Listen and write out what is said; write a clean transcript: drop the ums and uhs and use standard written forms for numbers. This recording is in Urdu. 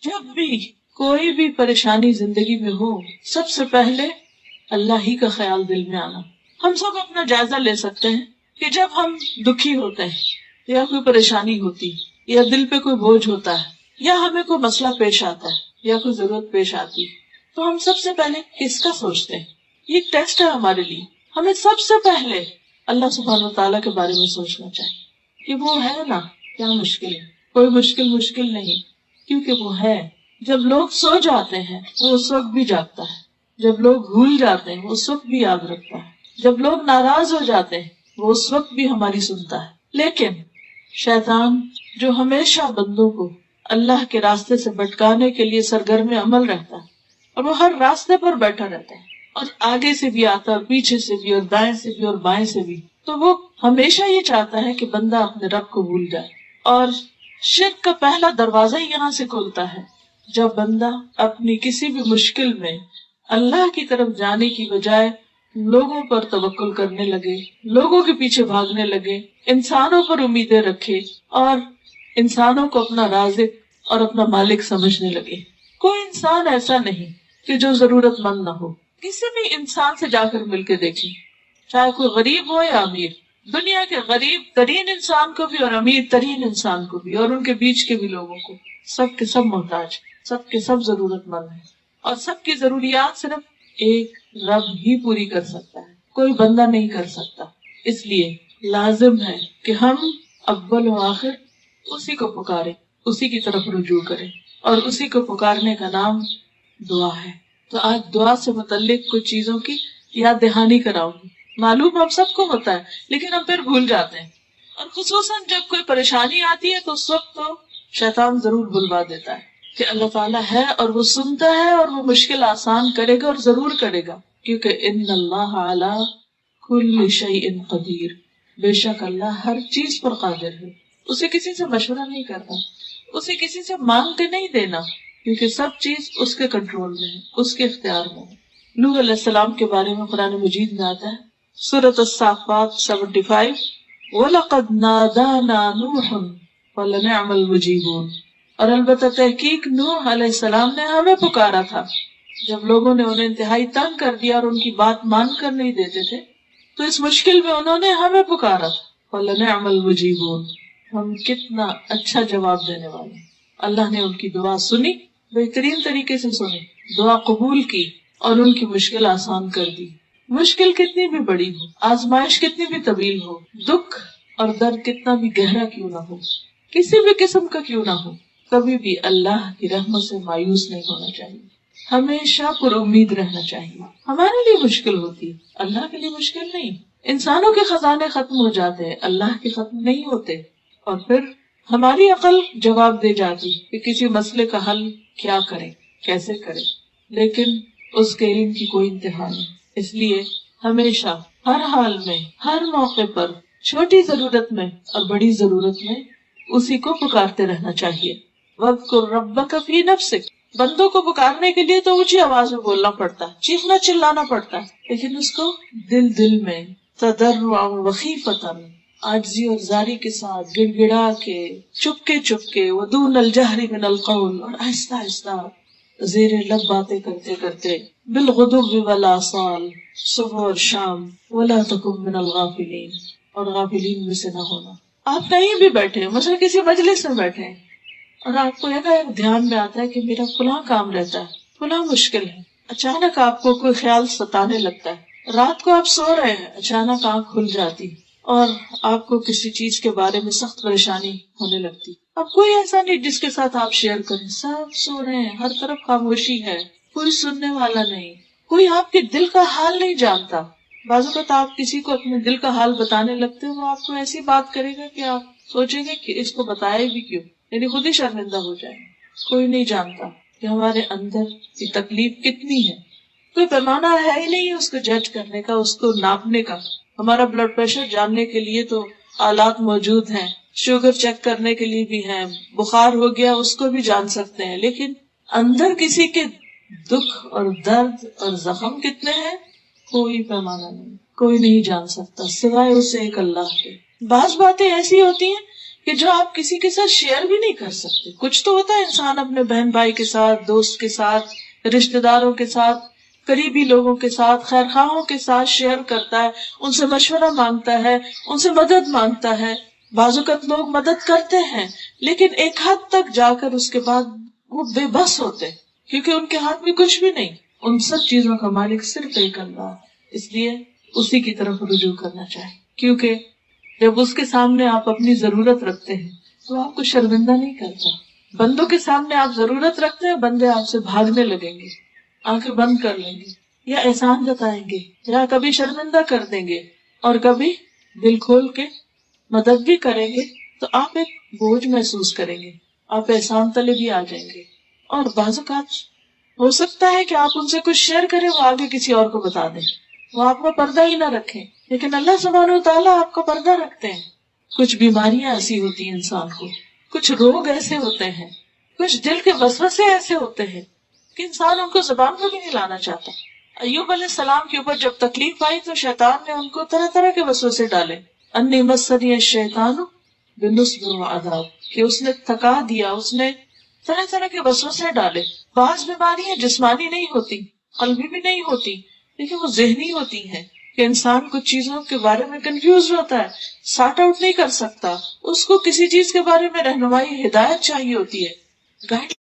جب بھی کوئی بھی پریشانی زندگی میں ہو، سب سے پہلے اللہ ہی کا خیال دل میں آنا. ہم سب اپنا جائزہ لے سکتے ہیں کہ جب ہم دکھی ہوتے ہیں یا کوئی پریشانی ہوتی یا دل پہ کوئی بوجھ ہوتا ہے یا ہمیں کوئی مسئلہ پیش آتا ہے یا کوئی ضرورت پیش آتی تو ہم سب سے پہلے کس کا سوچتے ہیں. یہ ایک ٹیسٹ ہے ہمارے لیے. ہمیں سب سے پہلے اللہ سبحانہ وتعالیٰ کے بارے میں سوچنا چاہیے کہ وہ ہے نا. کیا مشکل ہے؟ کوئی مشکل نہیں، کیونکہ وہ ہے. جب لوگ سو جاتے ہیں وہ اس وقت بھی جاگتا ہے. جب لوگ بھول جاتے ہیں وہ اس وقت بھی یاد رکھتا ہے. جب لوگ ناراض ہو جاتے ہیں وہ اس وقت بھی ہماری سنتا ہے. لیکن شیطان جو ہمیشہ بندوں کو اللہ کے راستے سے بھٹکانے کے لیے سرگرم عمل رہتا ہے اور وہ ہر راستے پر بیٹھا رہتا ہے اور آگے سے بھی آتا ہے اور پیچھے سے بھی اور دائیں سے بھی اور بائیں سے بھی، تو وہ ہمیشہ یہ چاہتا ہے کہ بندہ اپنے رب کو بھول جائے. اور شرک کا پہلا دروازہ ہی یہاں سے کھلتا ہے جب بندہ اپنی کسی بھی مشکل میں اللہ کی طرف جانے کی بجائے لوگوں پر توکل کرنے لگے، لوگوں کے پیچھے بھاگنے لگے، انسانوں پر امیدیں رکھے اور انسانوں کو اپنا رازق اور اپنا مالک سمجھنے لگے. کوئی انسان ایسا نہیں کہ جو ضرورت مند نہ ہو. کسی بھی انسان سے جا کر مل کے دیکھیں، چاہے کوئی غریب ہو یا امیر. دنیا کے غریب ترین انسان کو بھی اور امیر ترین انسان کو بھی اور ان کے بیچ کے بھی لوگوں کو، سب کے سب محتاج، سب کے سب ضرورت مند ہیں اور سب کی ضروریات صرف ایک رب ہی پوری کر سکتا ہے، کوئی بندہ نہیں کر سکتا. اس لیے لازم ہے کہ ہم اول و آخر اسی کو پکاریں، اسی کی طرف رجوع کریں، اور اسی کو پکارنے کا نام دعا ہے. تو آج دعا سے متعلق کچھ چیزوں کی یاد دہانی کراؤں گی. معلوم ہم سب کو ہوتا ہے لیکن ہم پھر بھول جاتے ہیں، اور خصوصاً جب کوئی پریشانی آتی ہے تو اس وقت تو شیطان ضرور بھلوا دیتا ہے کہ اللہ تعالیٰ ہے اور وہ سنتا ہے اور وہ مشکل آسان کرے گا اور ضرور کرے گا، کیونکہ ان اللہ علی کل شیء قدیر، بے شک اللہ ہر چیز پر قادر ہے. اسے کسی سے مشورہ نہیں کرنا، اسے کسی سے مانگ کے نہیں دینا، کیونکہ سب چیز اس کے کنٹرول میں ہے، اس کے اختیار میں ہے. نوح علیہ السلام کے بارے میں قرآن مجید میں آتا ہے سورۃ الصافات 75، وَلَقَدْ نَادَانَا نُوحٌ وَلَنِعْمَ الْمُجِيبُونَ، اور البتہ تحقیق نوح علیہ السلام نے ہمیں پکارا تھا جب لوگوں نے انہیں انتہائی تنگ کر دیا اور ان کی بات مان کر نہیں دیتے تھے، تو اس مشکل میں انہوں نے ہمیں پکارا تھا. وَلَنِعْمَ الْمُجِيبُونَ، ہم کتنا اچھا جواب دینے والے. اللہ نے ان کی دعا سنی، بہترین طریقے سے سنی، دعا قبول کی اور ان کی مشکل آسان کر دی. مشکل کتنی بھی بڑی ہو، آزمائش کتنی بھی طویل ہو، دکھ اور درد کتنا بھی گہرا کیوں نہ ہو، کسی بھی قسم کا کیوں نہ ہو، کبھی بھی اللہ کی رحمت سے مایوس نہیں ہونا چاہیے. ہمیشہ پر امید رہنا چاہیے. ہمارے لیے مشکل ہوتی ہے، اللہ کے لیے مشکل نہیں. انسانوں کے خزانے ختم ہو جاتے ہیں، اللہ کے ختم نہیں ہوتے. اور پھر ہماری عقل جواب دے جاتی کہ کسی مسئلے کا حل کیا کرے، کیسے کرے، لیکن اس کے علم کی کوئی انتہا نہیں. اس لیے ہمیشہ ہر حال میں، ہر موقع پر، چھوٹی ضرورت میں اور بڑی ضرورت میں اسی کو پکارتے رہنا چاہیے. وَاذْكُرْ رَبَّكَ فِي نَفْسِكَ، بندوں کو پکارنے کے لیے تو اونچی آواز میں بولنا پڑتا ہے، چیخنا چلانا پڑتا ہے، لیکن اس کو دل میں تضرعا وخیفۃ، عاجزی اور زاری کے ساتھ، گڑ گڑا کے، چپکے ودون الجہر من القول، اور آہستہ آہستہ زیر لب باتیں کرتے کرتے، بالغدو والآصال، صبح اور شام، ولا تکن من الغافلین، اور غافلین میں سے نہ ہونا. آپ کہیں بھی بیٹھے، مثلا کسی مجلس میں بیٹھے اور آپ کو ایک دھیان میں آتا ہے کہ میرا فلاں کام رہتا ہے، فلاں مشکل ہے، اچانک آپ کو کوئی خیال ستانے لگتا ہے. رات کو آپ سو رہے ہیں، اچانک آنکھ کھل جاتی اور آپ کو کسی چیز کے بارے میں سخت پریشانی ہونے لگتی. اب کوئی ایسا نہیں جس کے ساتھ آپ شیئر کریں، سب سو رہے ہیں، ہر طرف خاموشی ہے، کوئی سننے والا نہیں، کوئی آپ کے دل کا حال نہیں جانتا. بعض اوقات آپ کسی کو اپنے دل کا حال بتانے لگتے ہو، وہ آپ کو ایسی بات کرے گا کہ آپ سوچیں گے کہ اس کو بتایا بھی کیوں، یعنی خود ہی شرمندہ ہو جائے. کوئی نہیں جانتا کہ ہمارے اندر کی تکلیف کتنی ہے. کوئی پیمانہ ہے ہی نہیں اس کو جج کرنے کا، اس کو ناپنے کا. ہمارا بلڈ پریشر جاننے کے لیے تو آلات موجود ہیں، شوگر چیک کرنے کے لیے بھی ہیں، بخار ہو گیا اس کو بھی جان سکتے ہیں، لیکن اندر کسی کے دکھ اور درد اور زخم کتنے ہیں کوئی پیمانہ نہیں، کوئی نہیں جان سکتا سوائے اس سے ایک اللہ کے. بعض باتیں ایسی ہوتی ہیں کہ جو آپ کسی کے ساتھ شیئر بھی نہیں کر سکتے. کچھ تو ہوتا ہے انسان اپنے بہن بھائی کے ساتھ، دوست کے ساتھ، رشتہ داروں کے ساتھ، قریبی لوگوں کے ساتھ، خیر خواہوں کے ساتھ شیئر کرتا ہے، ان سے مشورہ مانگتا ہے، ان سے مدد مانگتا ہے. بعض اوقات لوگ مدد کرتے ہیں لیکن ایک حد تک جا کر اس کے بعد وہ بے بس ہوتے ہیں کیونکہ ان کے ہاتھ میں کچھ بھی نہیں. ان سب چیزوں کا مالک صرف ایک اللہ ہے. اس لیے اسی کی طرف رجوع کرنا چاہیے، کیونکہ جب اس کے سامنے آپ اپنی ضرورت رکھتے ہیں تو آپ کو شرمندہ نہیں کرتا. بندوں کے سامنے آپ ضرورت رکھتے ہیں، بندے آپ سے بھاگنے لگیں گے، آنکھیں بند کر لیں گے، یا احسان جتائیں گے، یا کبھی شرمندہ کر دیں گے، اور کبھی دل کھول کے مدد بھی کریں گے تو آپ ایک بوجھ محسوس کریں گے، آپ احسان تلے بھی آ جائیں گے. اور بعض اوقات ہو سکتا ہے کہ آپ ان سے کچھ شیئر کریں، وہ آگے کسی اور کو بتا دیں، وہ آپ کا پردہ ہی نہ رکھیں، لیکن اللہ سبحانہ و تعالیٰ آپ کا پردہ رکھتے ہیں. کچھ بیماریاں ایسی ہوتی ہیں انسان کو، کچھ روگ ایسے ہوتے ہیں، کچھ دل کے وسوسے ایسے ہوتے ہیں کہ انسان ان کو زبان پر بھی نہیں لانا چاہتا. ایوب علیہ السلام کے اوپر جب تکلیف آئی تو شیطان نے ان کو طرح طرح کے وسوسے ڈالے. انی مسنی الشیطان بنصب وعذاب، کہ اس نے تھکا دیا، اس نے طرح طرح کے وسوسے ڈالے. بعض بیماریاں جسمانی نہیں ہوتی، قلبی بھی نہیں ہوتی، لیکن وہ ذہنی ہوتی ہیں کہ انسان کچھ چیزوں کے بارے میں کنفیوز ہوتا ہے، سارٹ آؤٹ نہیں کر سکتا، اس کو کسی چیز کے بارے میں رہنمائی، ہدایت چاہیے ہوتی ہے، گائیڈ